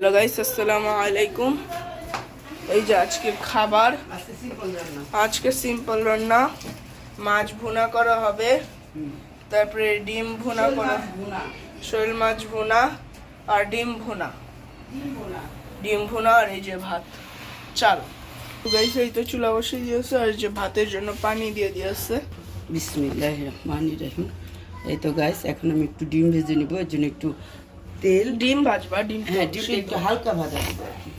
Hello guys, আসসালামু আলাইকুম। এই যে আজকের খাবার, আজকে সিম্পল রান্না। মাছ ভুনা করা হবে, তারপরে ডিম ভুনা করা, শোল মাছ ভুনা আর ডিম ভুনা, আর এই যে ভাত চাল। গাইস এই তো চুলা বসিয়ে দিয়েছে আর যে ভাতের জন্য পানি দিয়ে দিয়েছে। বিসমিল্লাহির রহমানির রহিম। এই তো গাইস এখন আমি একটু ডিম ভেজে নিব, এর জন্য একটু তেল। ডিম ভাজবা? ডিম, হ্যাঁ, ডিমটা একটু হালকা ভাজা দিব আর কি।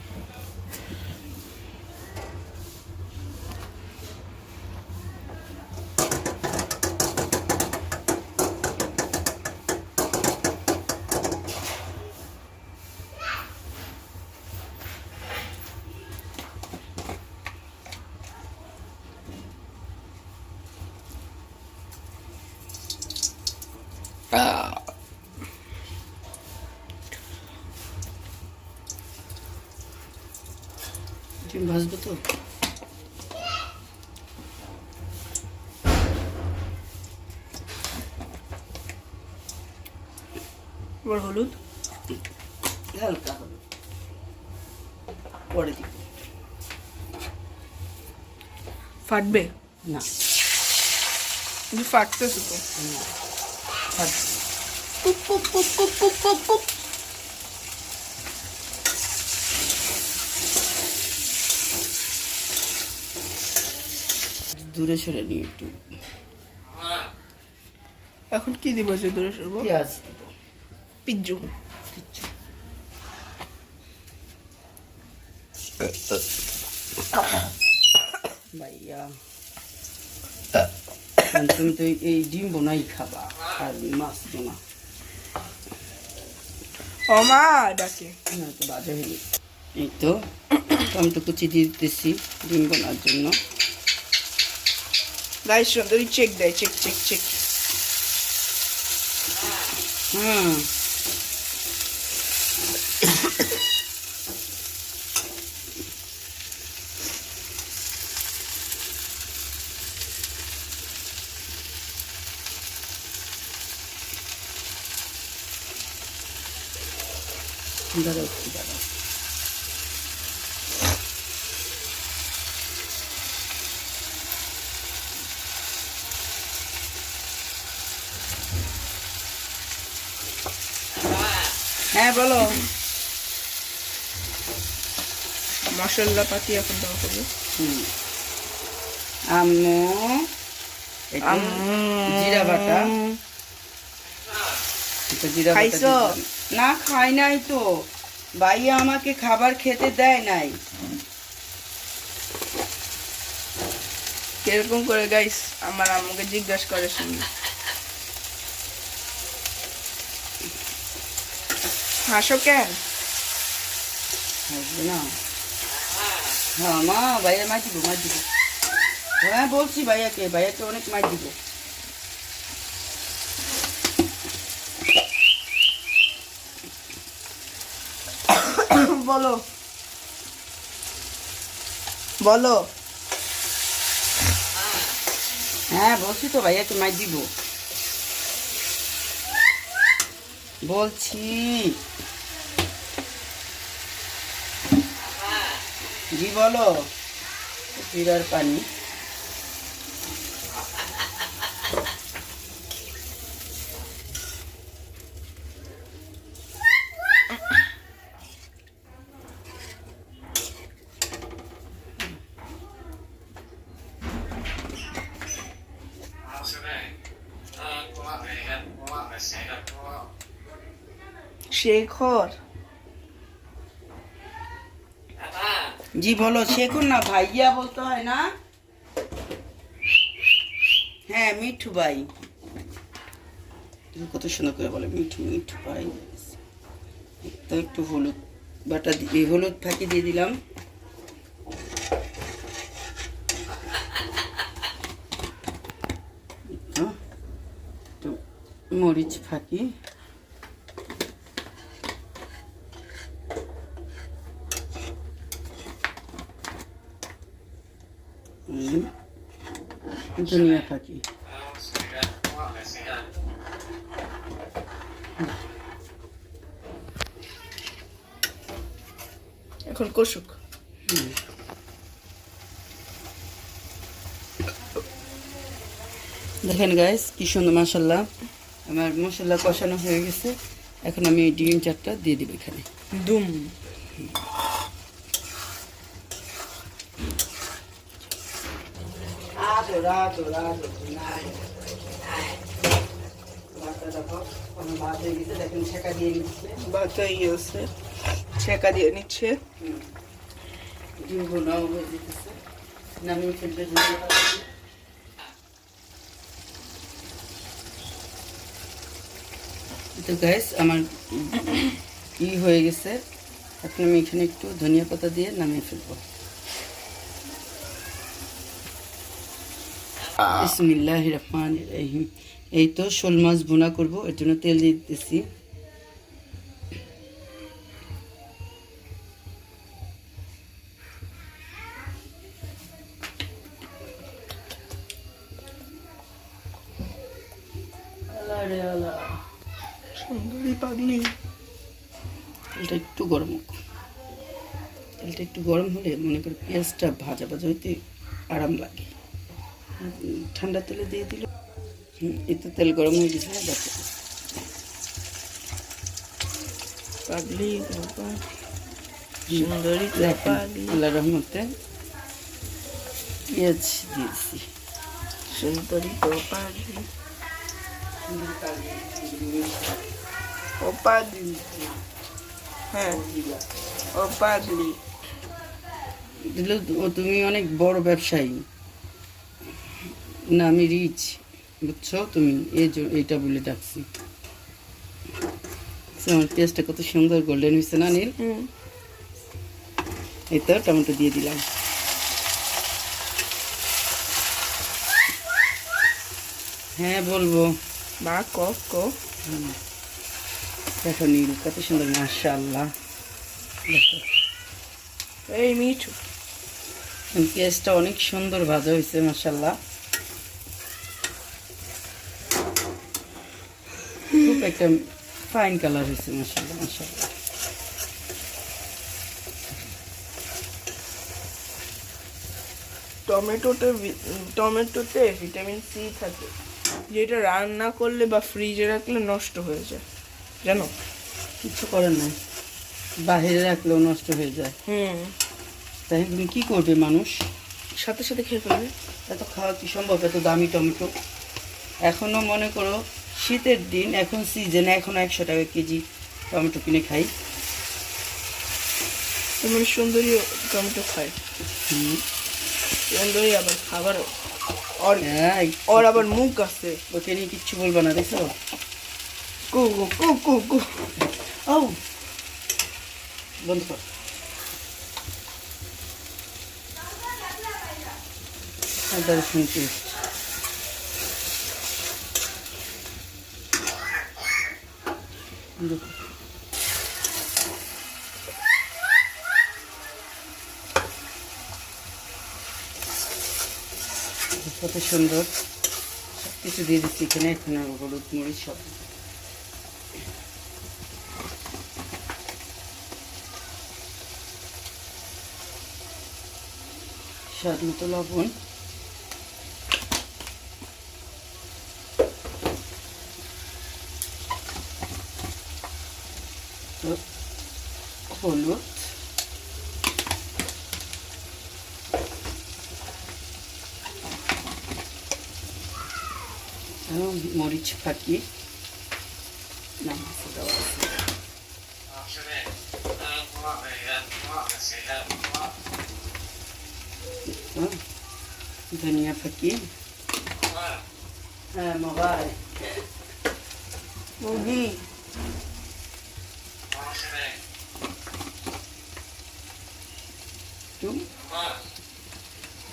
ডিম ভাজবো তো। হলুদ হালকা হবে, পরে দিব। ফাটবে না, ফাটতেছে তো। Coop coop coop coop coop coop coop. দূরে সরে নিয়ে একটু। এখন কি দিব? যে দূরে সরবো? পেঁয়াজ দিব। পিজ্জু ভাইয়া তুমি তো এই ডিম বোনাই খাবা আর মাছ বোনা। ও মা ডাকে। না তো বাজে হয়নি। এই তো টমেটো কুচি দিয়ে দিতেছি ডিম বোনার জন্য। গাইস সুন্দরী চেক দেয়, চেক চেক চেক। হুম, দাঁড়াও একটু দাঁড়াও। হ্যাঁ বলো। মশলা পাতি এখন দেওয়া হবে। আম্মু এটা জিরা বাটা। এটা জিরা বাটা খাইছো? দিলাম। না খাই নাই তো, ভাইয়া আমাকে খাবার খেতে দেয় নাই। কিরকম করে গাইস আমার আম্মুকে জিজ্ঞাসা করে শুনি। হাসো কেন? হাসবে না? হ্যাঁ মা, ভাইয়া মাছ দিব, মাছ দিব। হ্যাঁ বলছি ভাইয়াকে, ভাইয়াকে অনেক মাছ দিব। বলো বলো। হ্যাঁ বলছি তো ভাইয়াকে মাছ দিব, বলছি। জি বলো। জিরার পানি। শেখর জি বলো। শেখুন না, ভাইয়া বলতে হয় না। হ্যাঁ মিঠু ভাই, কত সুন্দর করে বলে মিঠু মিঠু ভাই। তো একটু হলুদ বাটা দিয়ে, হলুদ ফাঁকি দিয়ে দিলাম। একটু মরিচ ফাঁকি। ধনিয়া ফাঁকি। এখন কষুক। দেখেন গাইস কি সুন্দর মাশাআল্লাহ আমার মশলা কষানো হয়ে গেছে। এখন আমি ডিম 4টা দিয়ে দিব এখানে। দুম। বাতাই আছে, ছেঁকা দিয়ে নিচ্ছে। ডিম ভুনাও হয়ে যেতেছে, নামিয়ে ফেলতে তো গাইস আমার হয়ে গেছে। এখন আমি এখানে একটু ধনিয়া পাতা দিয়ে নামিয়ে ফেলবো। বিসমিল্লাহির রহমানির রহিম। এই তো শোল মাছ ভুনা করবো, এর জন্য তেল দিয়ে দিতেছি। সুন্দরী পাগলি। তেলটা একটু গরম হোক। তেলটা একটু গরম হলে মনে করি পেঁয়াজটা ভাজা ভাজা হইতে আরাম লাগে। ঠান্ডা তেলে দিয়ে দিল। এই তো তেল গরম হয়ে গেছে। দেখো পাগলি সুন্দরী পাগলি। আল্লাহ রহমতে পেঁয়াজ দিয়েছি। সুন্দরী পাগলি। ও পাগলি। হ্যাঁ ও পাগলি। দিলে তুমি অনেক বড় ব্যবসায়ী না, আমি রিচ, বুঝছো তুমি, এইটা বলে ডাকছি। আমার পেঁয়াজটা কত সুন্দর গোল্ডেন হয়েছে না নীল? এই তো টমেটো দিয়ে দিলাম। হ্যাঁ বলবো মা ক দেখো নীল কত সুন্দর মাশাআল্লাহ। দেখো এই মিঠু। পেঁয়াজটা অনেক সুন্দর ভাজা হয়েছে মাশাআল্লাহ। খুব একটা ফাইন কালার হয়েছে মাশাআল্লাহ মাশাআল্লাহ। টমেটোতে ভিটামিন সি থাকে, যেটা রান্না করলে বা ফ্রিজে রাখলে নষ্ট হয়ে যায়, জানো? কিছু করার নাই, বাহিরে রাখলেও নষ্ট হয়ে যায়। তাই তুমি কি করবে, মানুষ সাথে সাথে খেয়ে ফেলবে। এত খাওয়া কি সম্ভব? এত দামি টমেটো। এখনও মনে করো শীতের দিন, এখন সিজন, এখনও 100 টাকা কেজি টমেটো কিনে খাই। মানে সুন্দরী টমেটো খায়। সুন্দরী আবার খাবার ওর আবার মুখ আছে। ওকে নিয়ে কিচ্ছু বলবো না, দেখছো? কু কু কু কু কু। ও বন্ধ কর। রসুন পেস্ট কত সুন্দর সব কিছু দিয়ে দিচ্ছি এখানে। এখানে হলুদ মরিচ সব, স্বাদ মতো লবণ, হলুদ, মরিচ ফাঁকি দেওয়া আছে, ধনিয়া ফাঁকি। হ্যাঁ মোবাইল মুরগি।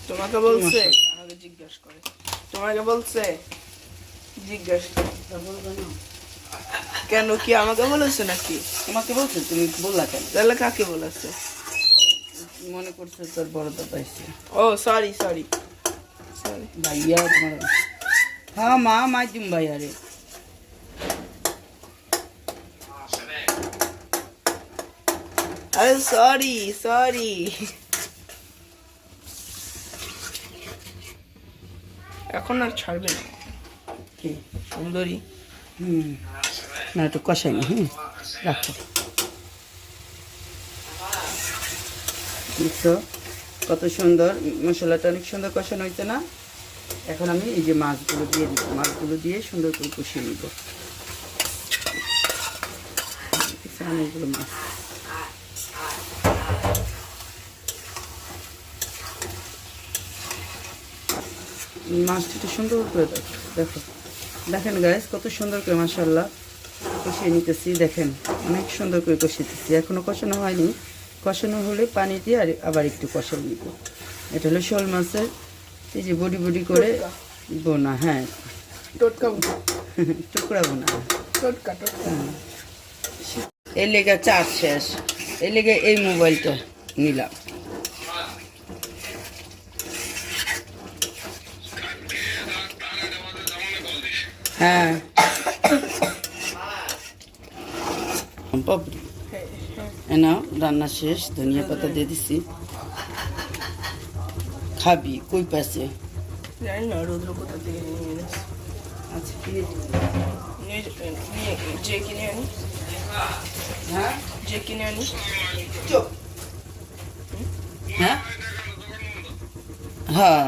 তোমাকে বলছে, আমাকে জিজ্ঞেস করে, তোমাকে বলছে জিজ্ঞেস করে। কেন, কি আমাকে বলেছে নাকি? তোমাকে বলছে, তুমি বললা কেন? তাহলে কাকে বলেছে? মনে করছে তোর বড় দাদা এসে। ও সরি সরি সরি ভাইয়া তোমার। হ্যাঁ মা মাইজুম ভাইয়া রে। আরে সরি সরি, এখন আর ছাড়বে না কি সুন্দরী। না একটু কষাই নি, হ্যাঁ রাখো। দেখছো কত সুন্দর মশলাটা, অনেক সুন্দর কষানো হয়েছে না? এখন আমি এই যে মাছগুলো দিয়ে দিব, মাছগুলো দিয়ে সুন্দর করে কষিয়ে নিব। অনেকগুলো মাছ, মাছটা একটু সুন্দর করে দেখো, দেখো দেখেন গাইস কত সুন্দর করে মাশাআল্লাহ কষিয়ে নিতেছি। দেখেন অনেক সুন্দর করে কষিয়েছি, এখনো কষানো হয়নি, কষানো হলে পানি দিয়ে আর আবার একটু কষাই নিব। এটা হলো শোল মাছের এই যে বডি বডি করে বোনা, হ্যাঁ টোটকা টুকরা বোনা। টোটকা টোটকা। এই লেগে চার্জ শেষ, এই লেগে এই মোবাইলটা নিলাম। হ্যাঁ পাপড়ি না, রান্না শেষ, ধনিয়া পাতা দিয়ে দিছি। খাবি কই পাশে? জানি না রৌদ্র কোথা থেকে নিয়ে এনেছে। আচ্ছা কিনে দিবি। যে কিনে আনি, হ্যাঁ যে কিনে আনি। চুপ। হ্যাঁ হ্যাঁ